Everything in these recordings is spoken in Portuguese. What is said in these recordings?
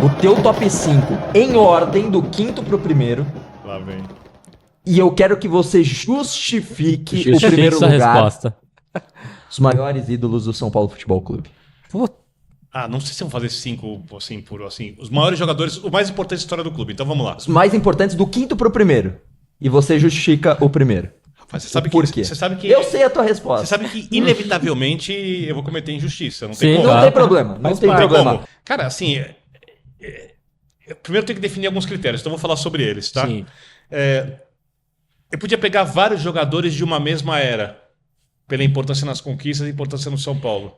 o teu top 5 em ordem, do quinto pro primeiro. Lá vem. E eu quero que você justifique o Justifique primeiro sua lugar. resposta. Os maiores ídolos do São Paulo Futebol Clube. Não sei se vão fazer 5 assim. Os maiores jogadores, o mais importante da história do clube. Então vamos lá. Os mais importantes do quinto pro primeiro. E você justifica o primeiro. Rapaz, você sabe Por quê? Você sabe que Eu sei a tua resposta. Você sabe que inevitavelmente eu vou cometer injustiça. Não tem Sim, como. Não claro. tem problema, não tem problema. Como. Cara, assim, eu primeiro tenho que definir alguns critérios, então eu vou falar sobre eles, tá? Sim. Eu podia pegar vários jogadores de uma mesma era, pela importância nas conquistas e importância no São Paulo,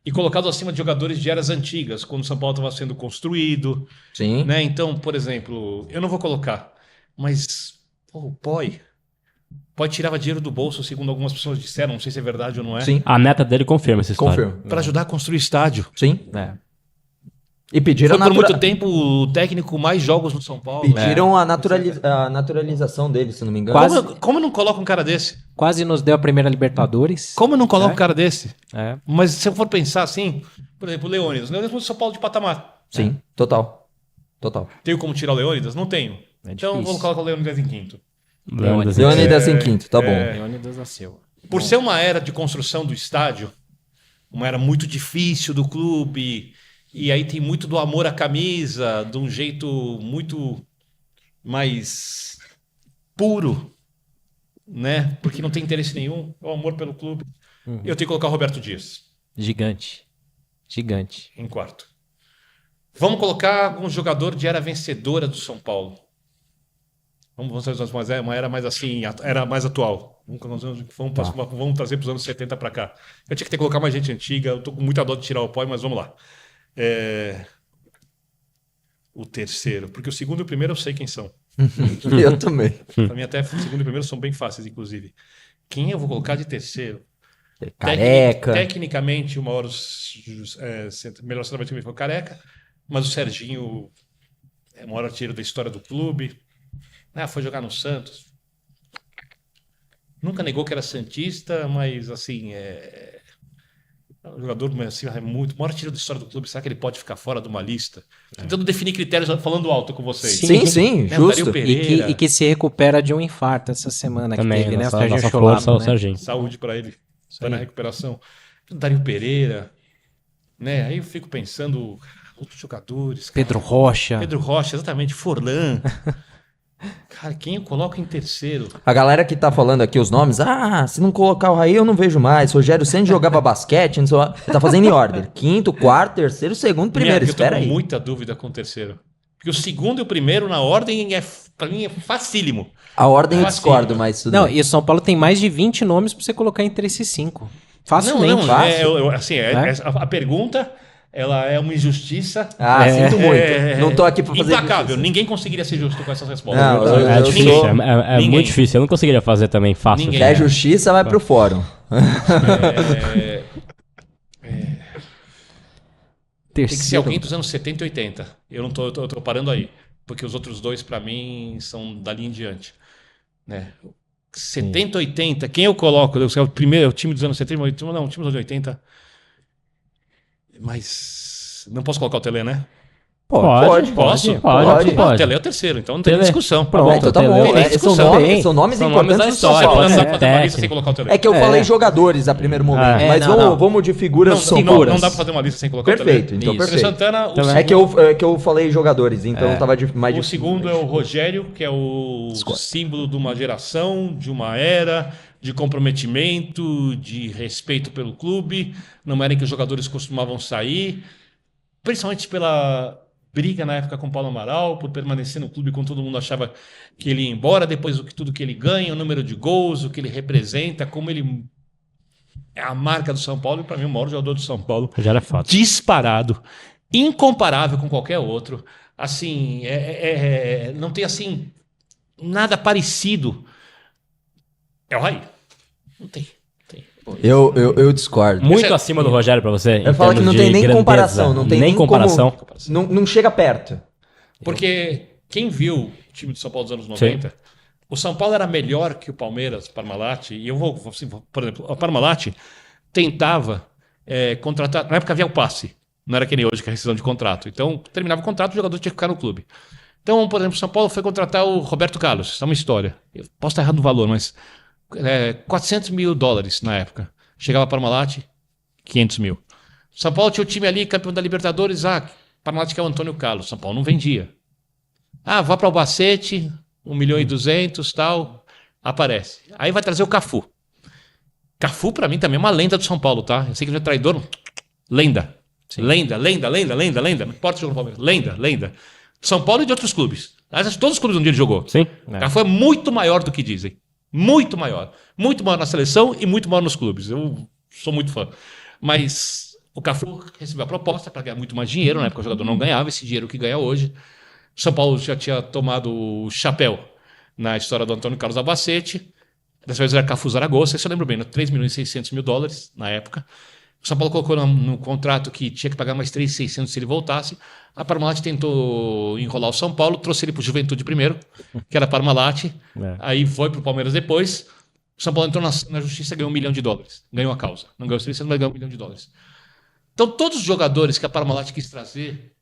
e colocá-los acima de jogadores de eras antigas, quando o São Paulo estava sendo construído, Sim. né? Então, por exemplo, eu não vou colocar, mas o Poi tirava dinheiro do bolso, segundo algumas pessoas disseram, não sei se é verdade ou não é, Sim. A neta dele confirma essa história. Confirmo. para ajudar a construir estádio. Sim. É. E pediram, Foi por muito tempo o técnico com mais jogos no São Paulo. pediram a naturalização dele, se não me engano. Quase. Como não coloca um cara desse? Quase nos deu a primeira Libertadores. Como não coloca um cara desse? É. Mas se eu for pensar assim, por exemplo, o Leônidas. O Leônidas foi São Paulo de patamar. Sim, total. Total. Tenho como tirar o Leônidas? Não tenho. É Então difícil. vamos colocar o Leônidas em quinto. Leônidas. Leônidas em quinto, tá bom. Leônidas da Silva. Por ser uma era de construção do estádio, uma era muito difícil do clube, e aí tem muito do amor à camisa, de um jeito muito mais puro, né? Porque não tem interesse nenhum, é o amor pelo clube. Eu tenho que colocar o Roberto Dias Gigante. Gigante. em quarto. Vamos colocar um jogador de era vencedora do São Paulo. Vamos fazer uma era mais assim, era mais atual. Vamos trazer para os anos 70 para cá. Eu tinha que ter que colocar mais gente antiga. Eu tô com muita dó de tirar o Poi, mas vamos lá. O terceiro, porque o segundo e o primeiro eu sei quem são. Eu também. Para mim até o segundo e o primeiro são bem fáceis, inclusive. Quem eu vou colocar de terceiro? Careca. Tecnicamente, o maior melhor centroavante foi o Careca, mas o Serginho é o maior artilheiro da história do clube. Foi jogar no Santos. Nunca negou que era santista, mas assim, é um jogador assim, é muito o maior artilheiro da história do clube. Será que ele pode ficar fora de uma lista? Tentando definir critérios, falando alto com vocês. Sim, Né, o Dario justo. Pereira, E que se recupera de um infarto essa semana Também, que teve, né? O nossa, Serginho nossa Cholado, força, o né? Serginho. saúde para ele, está na recuperação. O Dario Pereira, né? Aí eu fico pensando, outros jogadores. Cara. Pedro Rocha. Pedro Rocha, exatamente. Forlan. Cara, quem eu coloco em terceiro? A galera que tá falando aqui os nomes, se não colocar o Raí eu não vejo mais. Rogério Ceni jogava basquete, não sei lá. Tá fazendo em ordem. Quinto, quarto, terceiro, segundo, primeiro. Eu tô Espera com aí. muita dúvida com o terceiro. Porque o segundo e o primeiro na ordem, pra mim, é facílimo. A ordem eu Fácil. discordo, mas tudo Não, bem. e o São Paulo tem mais de 20 nomes pra você colocar entre esses 5. Facilmente. fácil. Assim, a pergunta, ela é uma injustiça. Sinto muito. Não tô aqui pra fazer Implacável. justiça. Ninguém conseguiria ser justo com essas respostas. Não, É eu difícil, sou- é Ninguém. muito difícil. Eu não conseguiria fazer também fácil. Ninguém. Se é justiça, vai pro fórum. Tem que ser Terceiro. alguém dos anos 70 e 80. Eu não tô, eu tô parando aí. Porque os outros dois, pra mim, são dali em diante. Né? 70, 80. Quem eu coloco? Eu sei, o primeiro, o time dos anos 70, não, o time dos anos 80. Mas não posso colocar o Tele, né? Pode. O Tele é o terceiro, então não tem Tele. discussão. Pronto. Então tá Tele. bom. Tem São discussão. nomes, são nomes São importantes nomes da do São história, Paulo. Não dá ser pra fazer uma lista técnico. sem colocar o Tele. É que eu falei jogadores a primeiro momento, mas não. vamos de figuras não figuras. dá pra fazer uma lista sem colocar o Perfeito, Tele. então Isso. perfeito. Santana, o Também. É que eu falei jogadores, então tava mais O difícil. segundo é o Rogério, que é o símbolo de uma geração, de uma era, de comprometimento, de respeito pelo clube, numa era em que os jogadores costumavam sair, principalmente pela briga na época com o Paulo Amaral, por permanecer no clube quando todo mundo achava que ele ia embora, depois tudo que ele ganha, o número de gols, o que ele representa, como ele é a marca do São Paulo, e para mim o maior jogador do São Paulo, Já era fato. disparado, incomparável com qualquer outro, assim, não tem assim nada parecido. É o Raí. Não tem. Eu discordo. Muito acima do Rogério pra você. Eu falo que não tem nem comparação, não tem nem comparação. como, não chega perto. Porque quem viu o time do São Paulo dos anos 90, o São Paulo era melhor que o Palmeiras, Parmalat, e eu por exemplo, a Parmalat tentava contratar, na época havia o passe, Não era que nem hoje, que é rescisão de contrato. Então, terminava o contrato, o jogador tinha que ficar no clube. Então, por exemplo, o São Paulo foi contratar o Roberto Carlos. Isso é uma história. Eu posso estar errado no valor, mas $400 mil na época. Chegava para o Parmalat, 500 mil. São Paulo tinha o time ali, campeão da Libertadores. Parmalat que é o Antônio Carlos. São Paulo não vendia. Vá para o Albacete, 1.200.000, tal. Aparece. Aí vai trazer o Cafu. Cafu, para mim, também é uma lenda do São Paulo, tá? Eu sei que ele é traidor. Lenda. Sim. Lenda. Não importa jogar no Palmeiras. Lenda. São Paulo e de outros clubes. Aliás, todos os clubes onde ele jogou. Sim. Cafu é muito maior do que dizem. Muito maior. Muito maior na seleção e muito maior nos clubes. Eu sou muito fã. Mas o Cafu recebeu a proposta para ganhar muito mais dinheiro. Na época o jogador não ganhava esse dinheiro que ganha hoje. O São Paulo já tinha tomado o chapéu na história do Antônio Carlos Albacete. Dessa vez era Cafu Zaragoza. Isso eu lembro bem. $3.600.000 na época. O São Paulo colocou no contrato que tinha que pagar mais 3.600 se ele voltasse. A Parmalat tentou enrolar o São Paulo, trouxe ele para o Juventude primeiro, que era a Parmalat. Aí foi para o Palmeiras depois. O São Paulo entrou na justiça e ganhou $1 milhão. Ganhou a causa. Não ganhou os 300, mas ganhou $1 milhão. Então, todos os jogadores que a Parmalat quis trazer,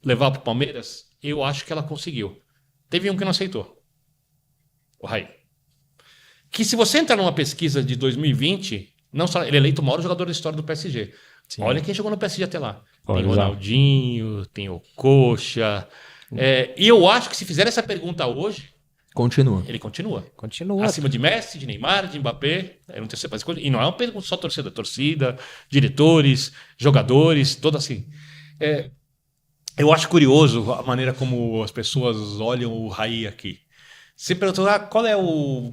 levar para o Palmeiras, eu acho que ela conseguiu. Teve um que não aceitou. O Raí. Que se você entrar numa pesquisa de 2020... Não só, ele é eleito o maior jogador da história do PSG. Sim. Olha quem jogou no PSG até lá. Tem o Ronaldinho, tem o Coxa. E eu acho que se fizer essa pergunta hoje... Ele continua. Acima de Messi, de Neymar, de Mbappé. Eu não tenho certeza. E não é uma pergunta só torcida, diretores, jogadores, todo assim. Eu acho curioso a maneira como as pessoas olham o Raí aqui. Você perguntou, qual é o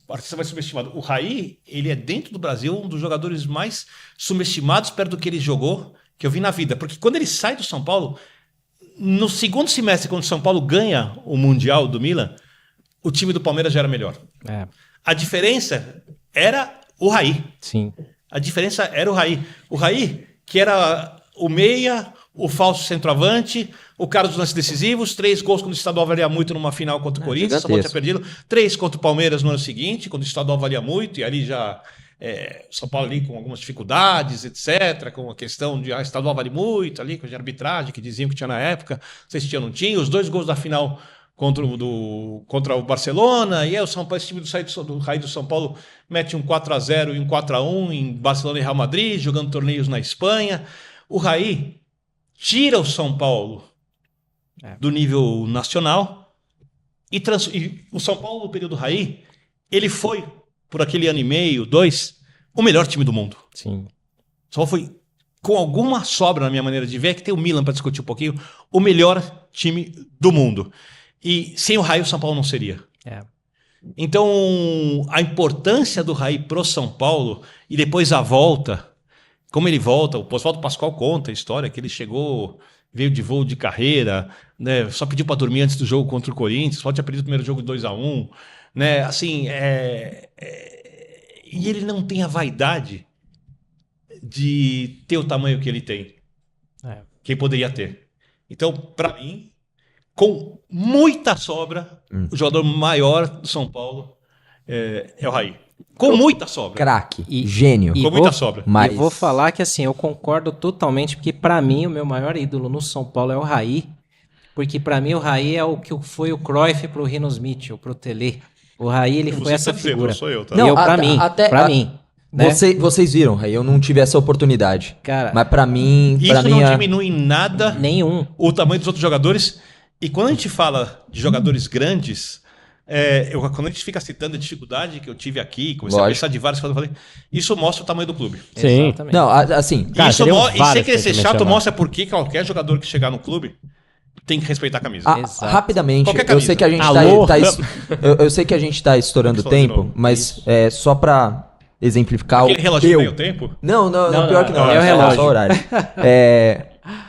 artista mais subestimado? O Raí, ele é dentro do Brasil um dos jogadores mais subestimados perto do que ele jogou, que eu vi na vida. Porque quando ele sai do São Paulo, no segundo semestre, quando o São Paulo ganha o Mundial do Milan, o time do Palmeiras já era melhor. A diferença era o Raí. Sim. A diferença era o Raí. O Raí, que era o meia, o falso centroavante, o cara dos lances decisivos, 3 gols quando o estadual valia muito numa final contra o Corinthians, São Paulo tinha perdido, 3 contra o Palmeiras no ano seguinte, quando o estadual valia muito, e ali já São Paulo ali com algumas dificuldades, etc., com a questão de estadual vale muito, ali com a arbitragem que diziam que tinha na época, não sei se tinha ou não tinha, os 2 gols da final contra o Barcelona, e aí esse time do Raí do São Paulo mete um 4-0 e um 4-1 em Barcelona e Real Madrid, jogando torneios na Espanha. O Raí tira o São Paulo do nível nacional e o São Paulo, no período Raí, ele foi, por aquele ano e meio, 2, o melhor time do mundo. Sim. Só foi, com alguma sobra na minha maneira de ver, que tem o Milan para discutir um pouquinho, o melhor time do mundo. E sem o Raí, o São Paulo não seria. Então, a importância do Raí pro São Paulo e depois a volta, como ele volta, o Oswaldo Pascoal conta a história que ele chegou, veio de voo de carreira, né, só pediu para dormir antes do jogo contra o Corinthians, só tinha perdido o primeiro jogo de 2-1, né, assim, e ele não tem a vaidade de ter o tamanho que ele tem, que ele poderia ter. Então, para mim, com muita sobra, o jogador maior do São Paulo é o Raí. Com muita sobra. Craque, gênio. Com muita sobra. Mas... E vou falar que assim, eu concordo totalmente, porque pra mim o meu maior ídolo no São Paulo é o Raí, porque pra mim o Raí é o que foi o Cruyff pro Rinos Mitchell, pro Tele. O Raí, ele foi essa figura. Não sou eu, tá? Não, eu, pra mim. Né? Vocês viram, Raí, eu não tive essa oportunidade. Cara, mas pra mim... Isso não diminui em nada nenhum o tamanho dos outros jogadores. E quando a gente fala de jogadores grandes, quando a gente fica citando a dificuldade que eu tive aqui, comecei a pensar de várias coisas, eu falei, isso mostra o tamanho do clube. Sim. Exatamente. Não, assim... Cara, e sem querer ser chato, mostra por que qualquer jogador que chegar no clube tem que respeitar a camisa. Rapidamente, Qualquer camisa. Eu sei que a gente eu sei que a gente tá estourando o tempo, mas só pra exemplificar... Aquele relógio meio tempo? Não, pior que não. É o relógio. Só o horário.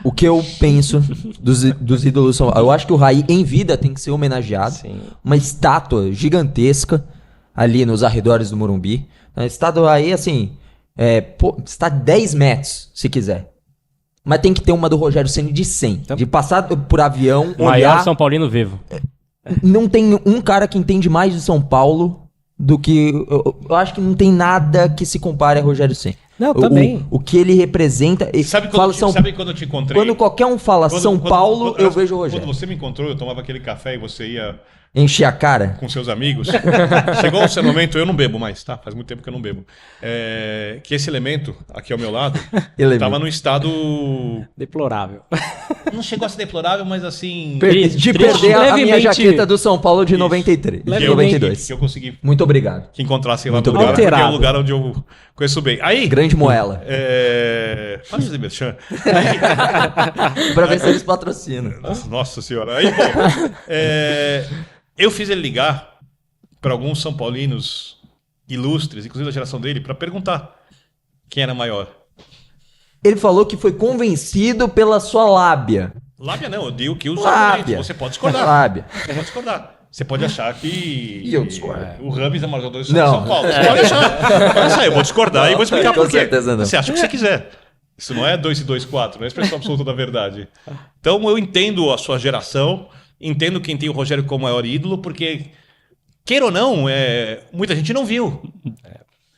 O que eu penso dos ídolos são... Eu acho que o Raí, em vida, tem que ser homenageado. Sim. Uma estátua gigantesca ali nos arredores do Morumbi. A estátua do Raí, assim... está 10 metros, se quiser. Mas tem que ter uma do Rogério Ceni de 100. De passar por avião, Maior olhar... São Paulino vivo. Não tem um cara que entende mais de São Paulo do que... Eu acho que não tem nada que se compare a Rogério Ceni. Não, também. O que ele representa. Sabe quando eu te encontrei? Quando qualquer um fala São Paulo, eu vejo o Rogério. Quando você me encontrou, eu tomava aquele café e você ia Encher a cara. com seus amigos. Chegou um certo momento, eu não bebo mais, tá? Faz muito tempo que eu não bebo. Que esse elemento, aqui ao meu lado, estava num estado... Deplorável. Não chegou a ser deplorável, mas assim... De perder a minha levemente- jaqueta do São Paulo de 93. que eu- 92. Que eu consegui Muito obrigado. que encontrassem lá Muito no lugar, porque é obrigado. o lugar onde eu conheço bem. Aí... Grande moela. Faz fazer merchan. Pra ver se eles patrocinam. Nossa senhora. Aí, bom, eu fiz ele ligar para alguns São Paulinos ilustres, inclusive da geração dele, para perguntar quem era maior. Ele falou que foi convencido pela sua lábia. Lábia não, eu digo que os Lábia. argumentos. Você pode discordar. Lábia. Você pode discordar. Você pode achar que E eu discordo. o Rames é o maior jogador de Não. São Paulo. Você pode achar. Pode achar. Eu vou discordar e vou explicar Com por quê. certeza não. Você acha o que você quiser. Isso não é 2 e 2, 4, não é a expressão absoluta da verdade. Então eu entendo a sua geração, entendo quem tem o Rogério como maior ídolo, porque, queira ou não, muita gente não viu.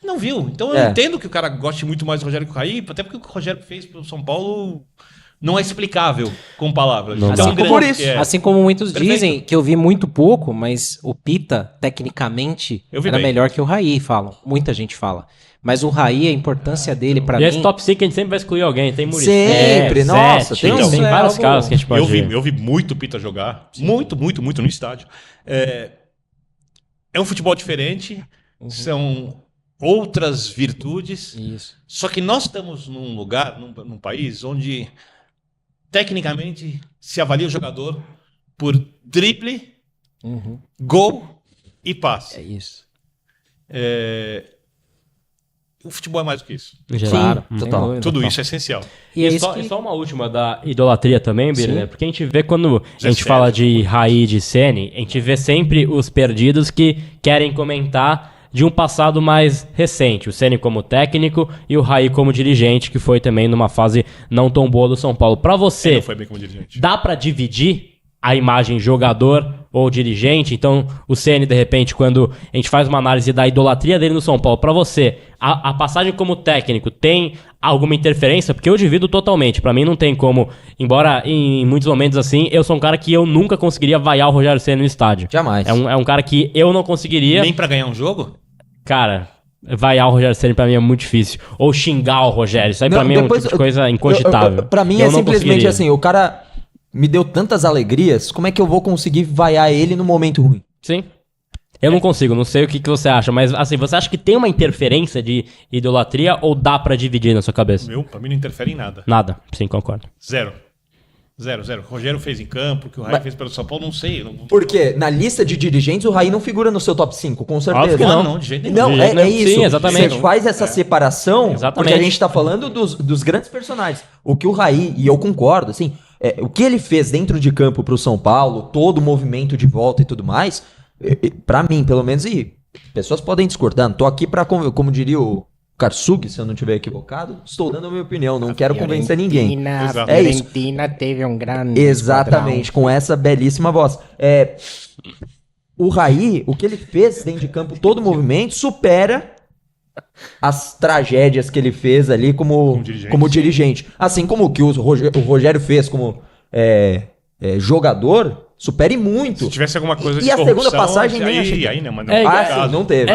Não viu. Então eu entendo que o cara goste muito mais do Rogério que o Raí, até porque o que o Rogério fez pelo São Paulo não é explicável com palavras. Não Tão dá. grande Por isso. que é. Assim como muitos Perfeito. dizem, que eu vi muito pouco, mas o Pita, tecnicamente, Eu vi era bem. melhor que o Raí, falam. Muita gente fala. Mas o Raí, a importância dele pra E esse mim... top 5 a gente sempre vai excluir alguém. Tem Muricy. Sempre, nossa, Tem, tem isso, é vários algo- casos que a gente pode ver. Eu vi muito o Pita jogar. Muito, muito, muito no estádio. É um futebol diferente. São outras virtudes. Isso. Só que nós estamos num lugar, num país, onde tecnicamente se avalia o jogador por drible, gol e É passe. isso. O futebol é mais do que isso. Claro, Sem total. dúvida. Tudo isso é essencial. E é E isso só, que... e só uma última da idolatria também, Bira, Sim. né? Porque a gente vê quando a gente Zé fala Sérgio. de Raí, de Ceni, a gente vê sempre os perdidos que querem comentar de um passado mais recente. O Ceni como técnico e o Raí como dirigente, que foi também numa fase não tão boa do São Paulo. Pra Ele você, não foi bem como dirigente. dá pra dividir a imagem jogador ou dirigente? Então, o Ceni, de repente, quando a gente faz uma análise da idolatria dele no São Paulo, pra você, a passagem como técnico tem alguma interferência? Porque eu divido totalmente. Pra mim não tem como, embora em muitos momentos assim, eu sou um cara que eu nunca conseguiria vaiar o Rogério Ceni no estádio. Jamais. É um cara que eu não conseguiria. Nem pra ganhar um jogo? Cara, vaiar o Rogério Ceni pra mim é muito difícil. Ou xingar o Rogério. Isso aí pra Não, mim é um depois- tipo de coisa incogitável. Pra mim Eu é não simplesmente conseguiria. assim, o cara me deu tantas alegrias, como é que eu vou conseguir vaiar ele no momento ruim? Sim. Eu não consigo, não sei o que você acha, mas assim, você acha que tem uma interferência de idolatria ou dá pra dividir na sua cabeça? Pra mim não interfere em nada. Nada, sim, concordo. Zero. O Rogério fez em campo, o que o Raí fez pelo São Paulo, não sei. Porque na lista de dirigentes o Raí não figura no seu top 5, com certeza. Óbvio que não. Não, de jeito nenhum. Não, De jeito é nenhum. isso. Sim, exatamente. Você faz essa separação Exatamente. porque a gente tá falando dos grandes personagens. O que o Raí, e eu concordo, assim, o que ele fez dentro de campo pro São Paulo, todo o movimento de volta e tudo mais, pra mim, pelo menos, e pessoas podem discordar, não tô aqui pra, como diria o Karsug, se eu não estiver equivocado, estou dando a minha opinião, não quero convencer ninguém. Exato. É isso. Fiorentina teve um grande Exatamente, com essa belíssima voz. O Raí, o que ele fez dentro de campo, todo o movimento, supera as tragédias que ele fez ali como dirigente. Assim como o que o Rogério fez como jogador, supere muito. Se tivesse alguma coisa E de a segunda corrupção, passagem nem achei. aí não, mas não. É igual- Sim, não teve.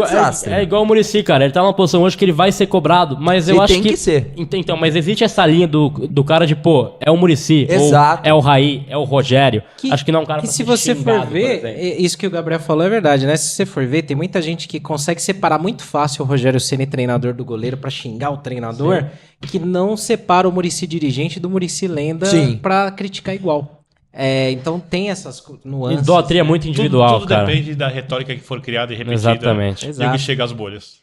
Desastre. É igual o Muricy, cara. Ele tá numa posição hoje que ele vai ser cobrado, mas eu E acho tem que ser. Então, mas existe essa linha do cara de, pô, é o Muricy, Exato. ou é o Raí, é o Rogério. Acho que não é um cara Que pra se ser você for xingado, por ver, exemplo. isso que o Gabriel falou é verdade, né? Se você for ver, tem muita gente que consegue separar muito fácil o Rogério Ceni treinador do goleiro pra xingar o treinador, que não separa o Muricy dirigente do Muricy lenda Sim. pra criticar igual. Então tem essas nuances. Idolatria é muito individual, tudo cara. depende da retórica que for criada e repetida. Exatamente. E o Exato. que chega às bolhas.